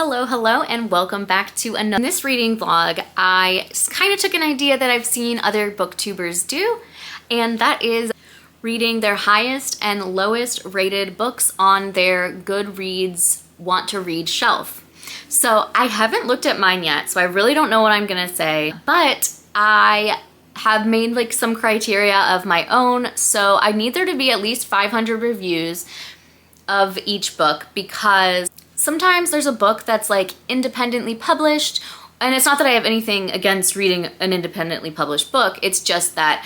Hello, and welcome back to another. In this reading vlog, I kind of took an idea that I've seen other booktubers do, and that is reading their highest and lowest rated books on their Goodreads want to read shelf. So I haven't looked at mine yet, so I really don't know what I'm gonna say, but I have made like some criteria of my own, so I need there to be at least 500 reviews of each book, because sometimes there's a book that's like independently published, and it's not that I have anything against reading an independently published book, it's just that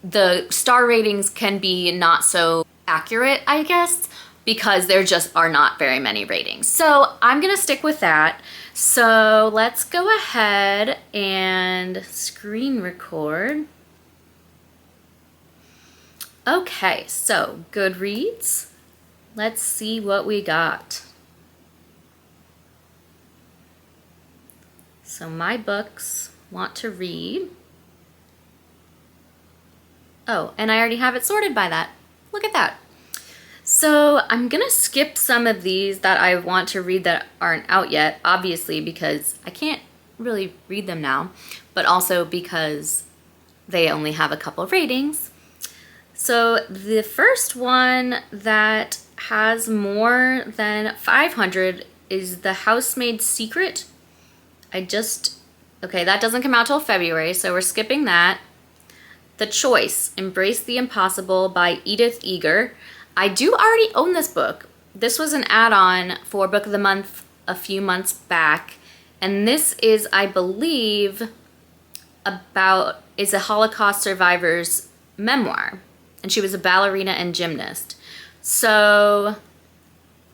the star ratings can be not so accurate, I guess, because there just are not very many ratings. So I'm gonna stick with that. So let's go ahead and screen record. Okay, so Goodreads. Let's see what we got. So my books want to read. Oh, and I already have it sorted by that. Look at that. So I'm gonna skip some of these that I want to read that aren't out yet, obviously because I can't really read them now, but also because they only have a couple ratings. So the first one that has more than 500 is The Housemaid's Secret. Okay, that doesn't come out till February, so we're skipping that. The Choice, Embrace the Impossible by Edith Eger. I do already own this book. This was an add-on for Book of the Month a few months back, and this is, I believe, is a Holocaust survivor's memoir, and she was a ballerina and gymnast. So,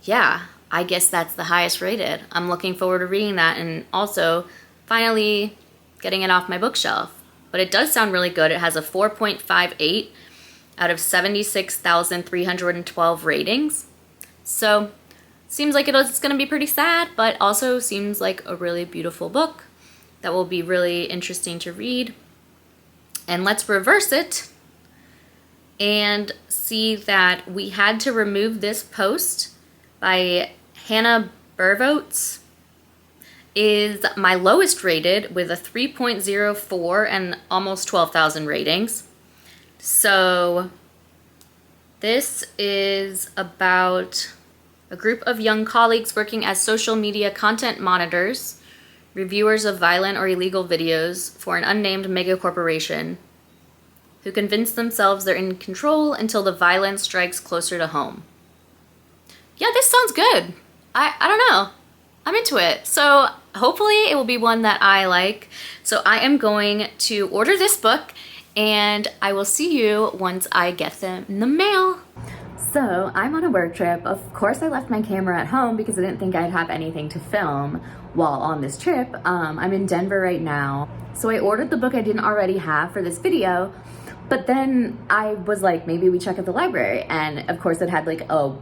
yeah, I guess that's the highest rated. I'm looking forward to reading that and also finally getting it off my bookshelf. But it does sound really good. It has a 4.58 out of 76,312 ratings. So, seems like it's going to be pretty sad, but also seems like a really beautiful book that will be really interesting to read. And let's reverse it and see that We Had to Remove This Post by Hannah Burvoets is my lowest rated with a 3.04 and almost 12,000 ratings. So this is about a group of young colleagues working as social media content monitors, reviewers of violent or illegal videos for an unnamed mega corporation, who convince themselves they're in control until the violence strikes closer to home. Yeah, this sounds good. I don't know. I'm into it. So hopefully it will be one that I like. So I am going to order this book, and I will see you once I get them in the mail. So I'm on a work trip. Of course I left my camera at home because I didn't think I'd have anything to film while on this trip. I'm in Denver right now. So I ordered the book I didn't already have for this video, but then I was like, maybe we check at the library. And of course it had like a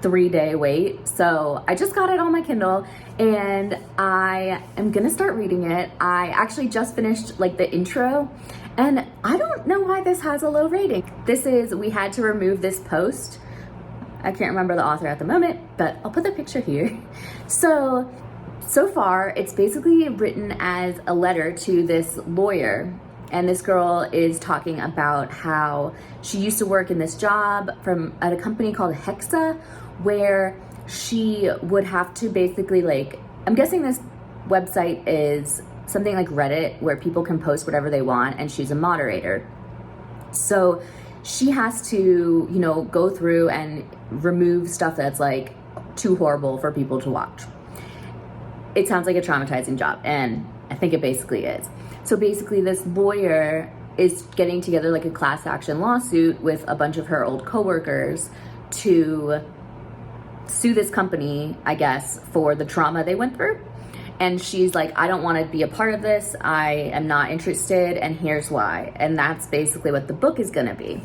3-day wait. So I just got it on my Kindle and I am gonna start reading it. I actually just finished like the intro, and I don't know why this has a low rating. This is We Had to Remove This Post. I can't remember the author at the moment, but I'll put the picture here. So far it's basically written as a letter to this lawyer. And this girl is talking about how she used to work in this job at a company called Hexa, where she would have to basically like, I'm guessing this website is something like Reddit where people can post whatever they want, and she's a moderator. So she has to, go through and remove stuff that's like too horrible for people to watch. It sounds like a traumatizing job, and I think it basically is. So basically this lawyer is getting together like a class action lawsuit with a bunch of her old coworkers to sue this company, I guess, for the trauma they went through. And she's like, I don't want to be a part of this. I am not interested, and here's why. And that's basically what the book is going to be.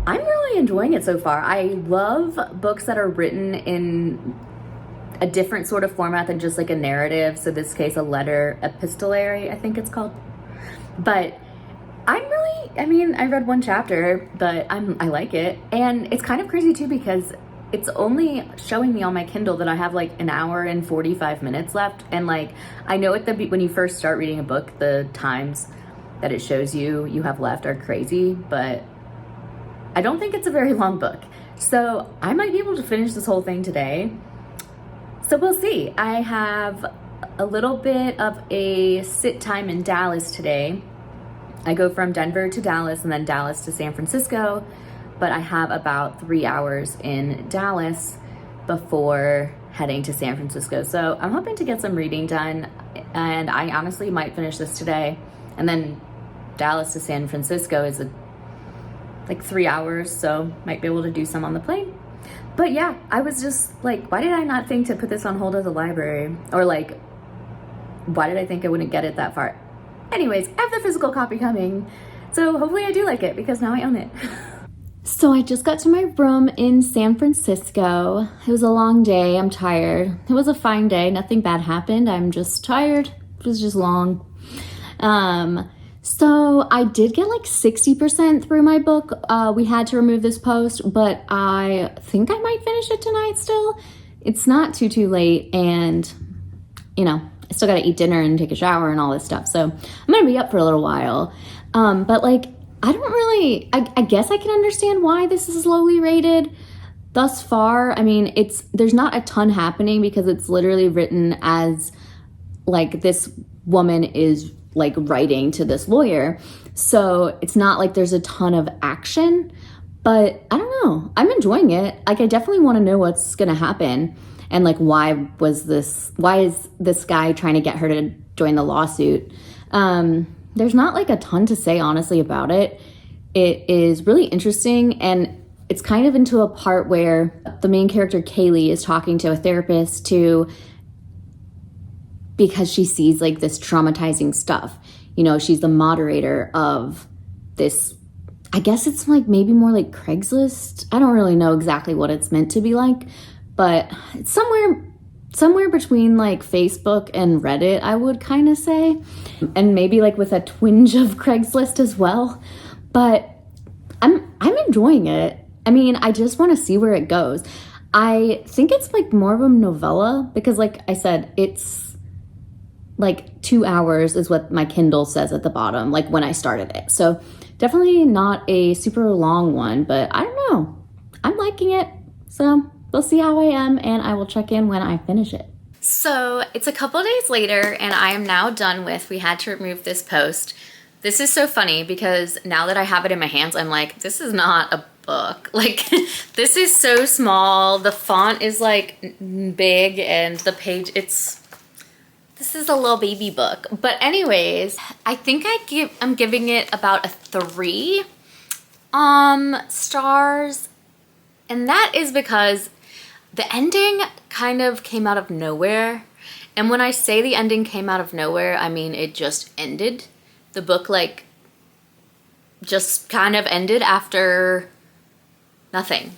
I'm really enjoying it so far. I love books that are written in a different sort of format than just like a narrative. So this case, a letter, epistolary, I think it's called. But I read one chapter, but I like it. And it's kind of crazy too, because it's only showing me on my Kindle that I have like an hour and 45 minutes left. And like, I know when you first start reading a book, the times that it shows you have left are crazy, but I don't think it's a very long book. So I might be able to finish this whole thing today. So we'll see. I have a little bit of a sit time in Dallas today. I go from Denver to Dallas and then Dallas to San Francisco, but I have about 3 hours in Dallas before heading to San Francisco. So I'm hoping to get some reading done, and I honestly might finish this today. And then Dallas to San Francisco is like 3 hours, so might be able to do some on the plane. But yeah, I was just like, why did I not think to put this on hold at the library? Or like, why did I think I wouldn't get it that far? Anyways, I have the physical copy coming, so hopefully I do like it because now I own it. So I just got to my room in San Francisco. It was a long day, I'm tired. It was a fine day, nothing bad happened. I'm just tired, it was just long. So I did get like 60% through my book. We had to remove this post, but I think I might finish it tonight still. It's not too late, and you know, I still gotta eat dinner and take a shower and all this stuff. So I'm gonna be up for a little while. But like, I don't really, I guess I can understand why this is lowly rated thus far. I mean, there's not a ton happening because it's literally written as like this woman is like writing to this lawyer. So it's not like there's a ton of action, but I don't know. I'm enjoying it. Like, I definitely want to know what's going to happen. And like, why is this guy trying to get her to join the lawsuit? There's not like a ton to say honestly about it. It is really interesting, and it's kind of into a part where the main character Kaylee is talking to a therapist because she sees like this traumatizing stuff. You know, she's the moderator of this, I guess it's like maybe more like Craigslist. I don't really know exactly what it's meant to be like, but it's somewhere between like Facebook and Reddit, I would kind of say, and maybe like with a twinge of Craigslist as well. But I'm enjoying it. I mean, I just want to see where it goes. I think it's like more of a novella because, like I said, it's like 2 hours is what my Kindle says at the bottom, like when I started it. So definitely not a super long one, but I don't know. I'm liking it. So we'll see how I am, and I will check in when I finish it. So it's a couple days later, and I am now done with, we had to remove this post. This is so funny because now that I have it in my hands, I'm like, this is not a book. Like, this is so small. The font is like big, and the page, this is a little baby book. But anyways, I think I'm giving it about a 3 stars. And that is because the ending kind of came out of nowhere. And when I say the ending came out of nowhere, I mean it just ended. The book like just kind of ended after nothing.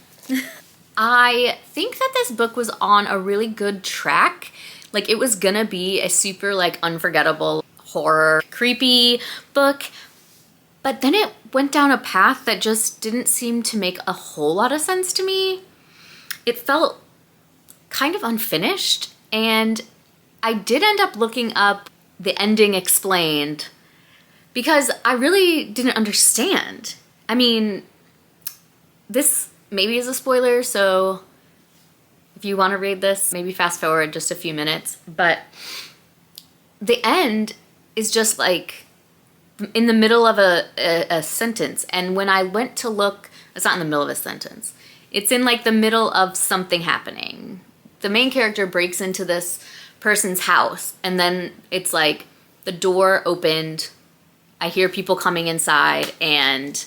I think that this book was on a really good track. Like, it was gonna be a super like unforgettable horror, creepy book. But then it went down a path that just didn't seem to make a whole lot of sense to me. It felt kind of unfinished, and I did end up looking up the ending explained because I really didn't understand. I mean, this maybe is a spoiler, so if you want to read this, maybe fast forward just a few minutes. But the end is just like in the middle of a sentence. And when I went to look, it's not in the middle of a sentence. It's in like the middle of something happening. The main character breaks into this person's house, and then it's like the door opened, I hear people coming inside, and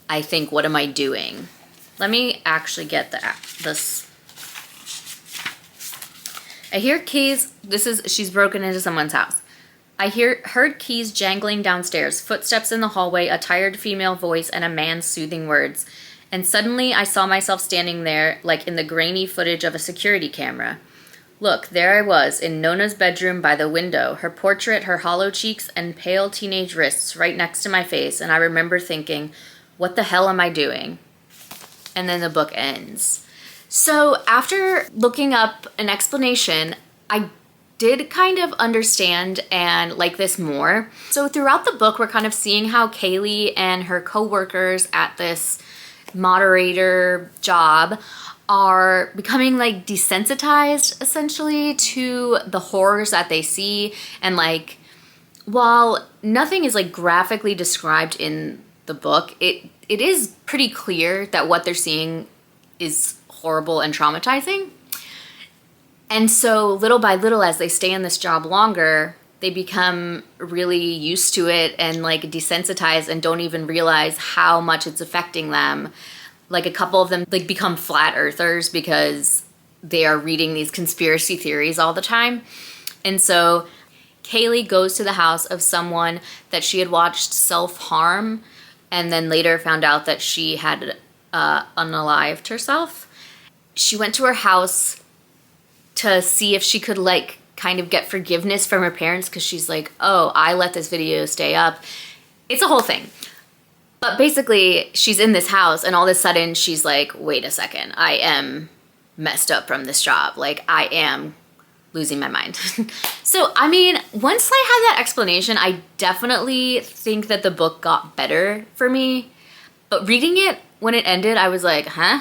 I think, what am I doing? Let me actually get this. I hear keys. She's broken into someone's house. I heard keys jangling downstairs, footsteps in the hallway, a tired female voice, and a man's soothing words. And suddenly I saw myself standing there like in the grainy footage of a security camera. Look, there I was, in Nona's bedroom by the window, her portrait, her hollow cheeks, and pale teenage wrists right next to my face, and I remember thinking, what the hell am I doing? And then the book ends. So after looking up an explanation, I did kind of understand and like this more. So throughout the book, we're kind of seeing how Kaylee and her co-workers at this moderator job are becoming like desensitized essentially to the horrors that they see. And like, while nothing is like graphically described in the book, it is pretty clear that what they're seeing is horrible and traumatizing. And so little by little, as they stay in this job longer, they become really used to it and like desensitized and don't even realize how much it's affecting them. Like a couple of them like become flat earthers because they are reading these conspiracy theories all the time. And so Kaylee goes to the house of someone that she had watched self-harm and then later found out that she had unalived herself. She went to her house to see if she could like kind of get forgiveness from her parents because she's like, oh, I let this video stay up. It's a whole thing. But basically, she's in this house and all of a sudden she's like, wait a second, I am messed up from this job. Like, I am losing my mind. So, I mean, once I had that explanation, I definitely think that the book got better for me. But reading it, when it ended, I was like, huh?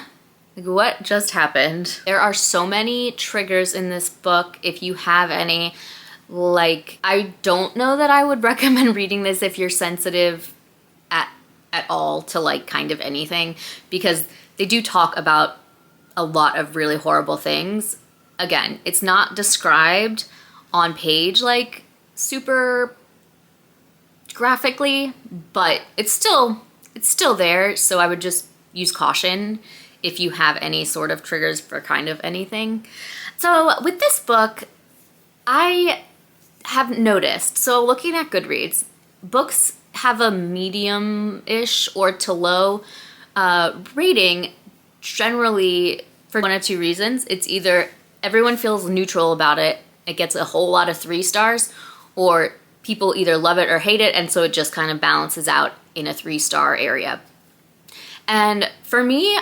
Like, what just happened? There are so many triggers in this book. If you have any, like, I don't know that I would recommend reading this if you're sensitive at all to like kind of anything, because they do talk about a lot of really horrible things. Again, it's not described on page like super graphically, but it's still there. So I would just use caution if you have any sort of triggers for kind of anything. So with this book, I have noticed, so looking at Goodreads, books have a medium-ish or to low rating generally for one of two reasons. It's either everyone feels neutral about it, it gets a whole lot of 3 stars, or people either love it or hate it, and so it just kind of balances out in a 3-star area. And for me,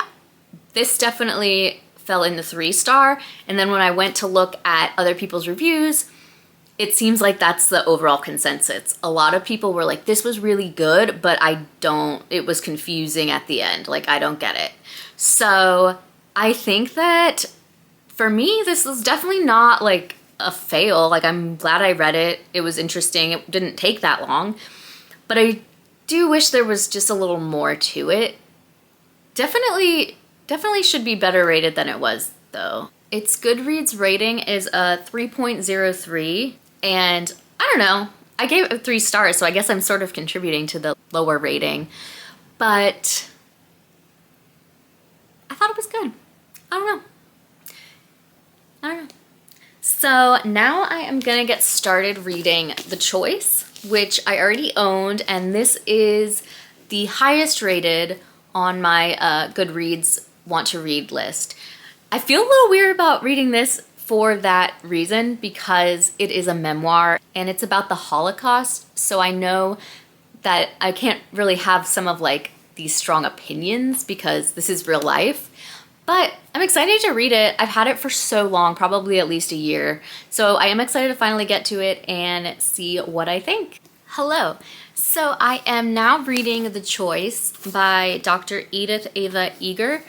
this definitely fell in the 3-star, and then when I went to look at other people's reviews, it seems like that's the overall consensus. A lot of people were like, this was really good, but it was confusing at the end. Like, I don't get it. So I think that for me, this was definitely not like a fail. Like, I'm glad I read it. It was interesting. It didn't take that long, but I do wish there was just a little more to it. Definitely should be better rated than it was though. Its Goodreads rating is a 3.03. And I don't know, I gave it 3 stars, so I guess I'm sort of contributing to the lower rating, but I thought it was good. I don't know. So now I am gonna get started reading The Choice, which I already owned, and this is the highest rated on my Goodreads want to read list. I feel a little weird about reading this for that reason, because it is a memoir and it's about the Holocaust. So I know that I can't really have some of like these strong opinions because this is real life, but I'm excited to read it. I've had it for so long, probably at least a year. So I am excited to finally get to it and see what I think. Hello. So I am now reading The Choice by Dr. Edith Ava Eger,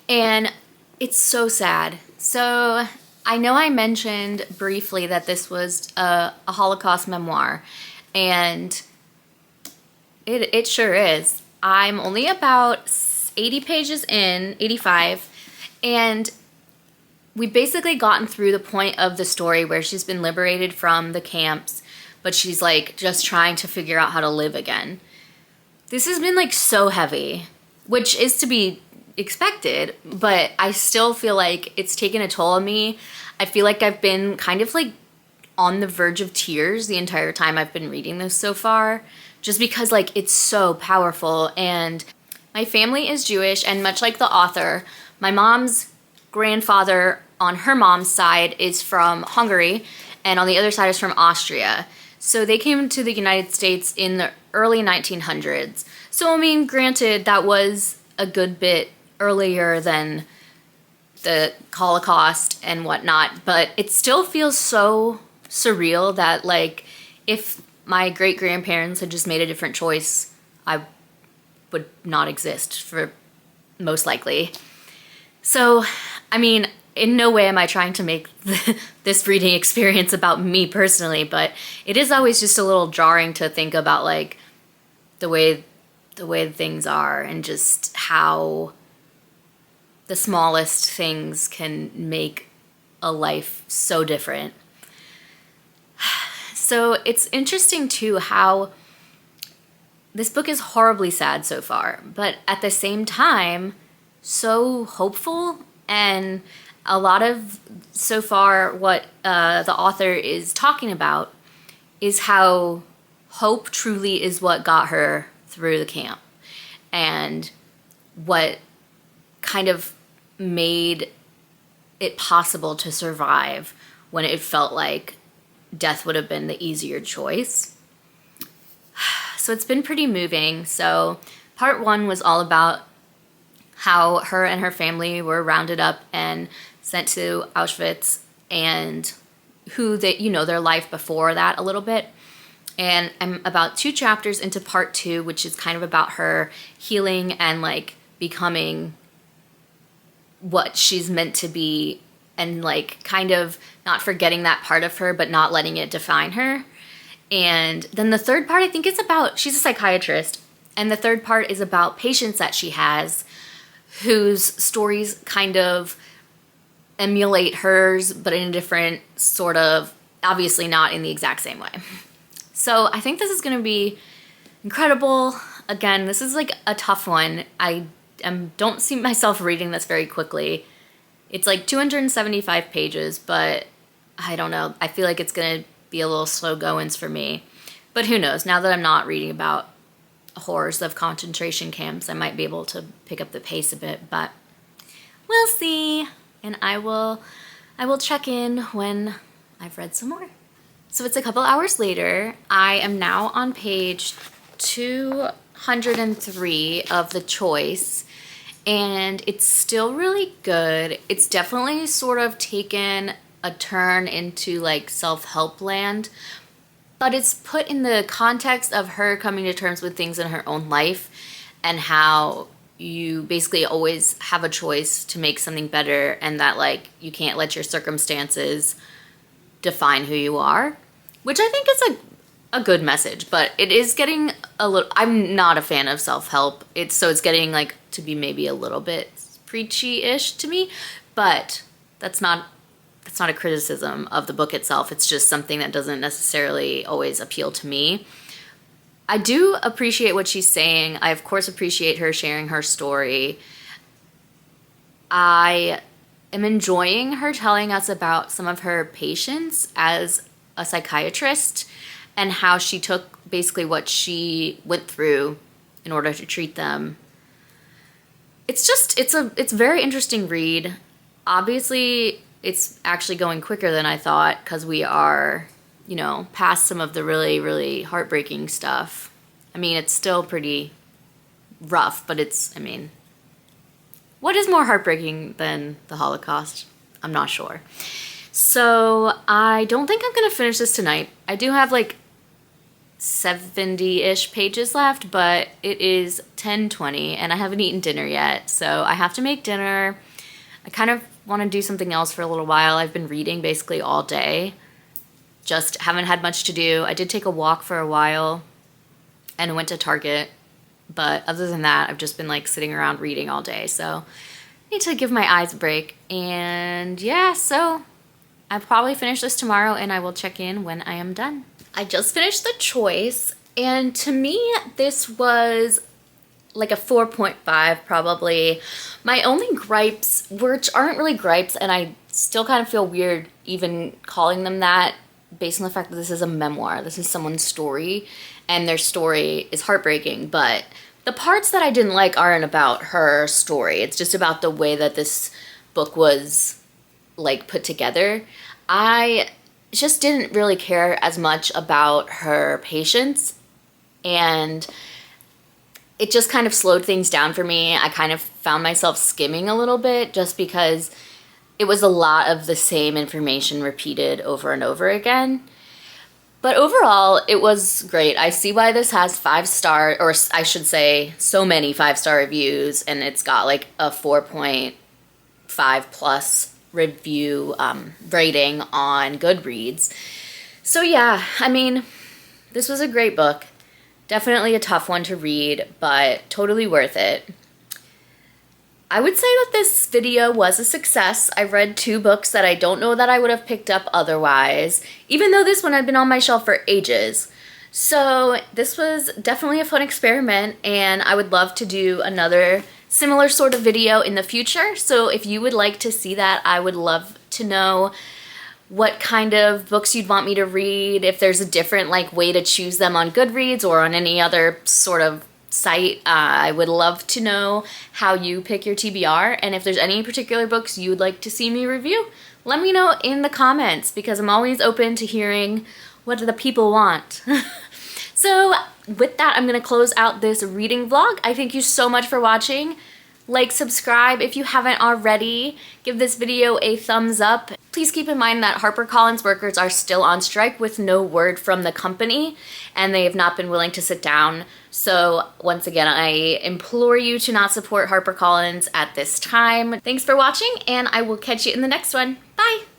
and it's so sad. So I know I mentioned briefly that this was a Holocaust memoir, and it sure is. I'm only about 80 pages in, 85, and we've basically gotten through the point of the story where she's been liberated from the camps, but she's like just trying to figure out how to live again. This has been like so heavy, which is to be expected, but I still feel like it's taken a toll on me. I feel like I've been kind of like on the verge of tears the entire time I've been reading this so far, just because like it's so powerful. And my family is Jewish, and much like the author, my mom's grandfather on her mom's side is from Hungary, and on the other side is from Austria. So they came to the United States in the early 1900s. So I mean, granted, that was a good bit earlier than the Holocaust and whatnot, but it still feels so surreal that, like, if my great-grandparents had just made a different choice, I would not exist, for most likely. So, I mean, in no way am I trying to make this reading experience about me personally, but it is always just a little jarring to think about, like, the way things are, and just how the smallest things can make a life so different. So it's interesting too how this book is horribly sad so far, but at the same time, so hopeful. And a lot of, so far, what the author is talking about is how hope truly is what got her through the camp, and what kind of made it possible to survive when it felt like death would have been the easier choice. So it's been pretty moving. So part 1 was all about how her and her family were rounded up and sent to Auschwitz, and who they, their life before that a little bit. And I'm about 2 chapters into part 2, which is kind of about her healing and, like, becoming what she's meant to be, and, like, kind of not forgetting that part of her, but not letting it define her. And then the third part, I think, is about, she's a psychiatrist, and the third part is about patients that she has whose stories kind of emulate hers, but in a different sort of, obviously not in the exact same way. So I think this is going to be incredible. Again, this is like a tough one. I don't see myself reading this very quickly. It's like 275 pages, but I don't know. I feel like it's going to be a little slow goings for me. But who knows? Now that I'm not reading about horrors of concentration camps, I might be able to pick up the pace a bit, but we'll see. And I will check in when I've read some more. So it's a couple hours later. I am now on page 203 of The Choice, and it's still really good. It's definitely sort of taken a turn into, like, self-help land, but it's put in the context of her coming to terms with things in her own life, and how you basically always have a choice to make something better, and that, like, you can't let your circumstances define who you are, which I think is a good message. But it is getting a little, I'm not a fan of self-help. It's getting, like, to be maybe a little bit preachy-ish to me, but that's not a criticism of the book itself. It's just something that doesn't necessarily always appeal to me. I do appreciate what she's saying. I, of course, appreciate her sharing her story. I am enjoying her telling us about some of her patients as a psychiatrist, and how she took basically what she went through in order to treat them. It's a very interesting read. Obviously, it's actually going quicker than I thought, because we are, past some of the really, really heartbreaking stuff. I mean, it's still pretty rough, but what is more heartbreaking than the Holocaust? I'm not sure. So I don't think I'm going to finish this tonight. I do have, like, 70-ish pages left, but it is 10:20 and I haven't eaten dinner yet, so I have to make dinner. I kind of want to do something else for a little while. I've been reading basically all day. Just haven't had much to do. I did take a walk for a while and went to Target, but other than that, I've just been, like, sitting around reading all day, so I need to give my eyes a break. And yeah, so I'll probably finish this tomorrow, and I will check in when I am done. I just finished The Choice, and to me, this was like a 4.5 probably. My only gripes, which aren't really gripes, and I still kind of feel weird even calling them that, based on the fact that this is a memoir. This is someone's story, and their story is heartbreaking, but the parts that I didn't like aren't about her story. It's just about the way that this book was, like, put together. I just didn't really care as much about her patients, and it just kind of slowed things down for me. I kind of found myself skimming a little bit, just because it was a lot of the same information repeated over and over again. But overall, it was great. I see why this has 5-star, or I should say, so many 5-star reviews, and it's got like a 4.5 plus review rating on Goodreads. So yeah, I mean, this was a great book. Definitely a tough one to read, but totally worth it. I would say that this video was a success. I read 2 books that I don't know that I would have picked up otherwise, even though this one had been on my shelf for ages. So this was definitely a fun experiment, and I would love to do another similar sort of video in the future. So if you would like to see that, I would love to know what kind of books you'd want me to read, if there's a different like way to choose them on Goodreads or on any other sort of site. I would love to know how you pick your TBR, and if there's any particular books you would like to see me review, let me know in the comments, because I'm always open to hearing what the people want. So with that, I'm gonna close out this reading vlog. I thank you so much for watching. Like, subscribe if you haven't already. Give this video a thumbs up. Please keep in mind that HarperCollins workers are still on strike with no word from the company, and they have not been willing to sit down. So once again, I implore you to not support HarperCollins at this time. Thanks for watching, and I will catch you in the next one. Bye!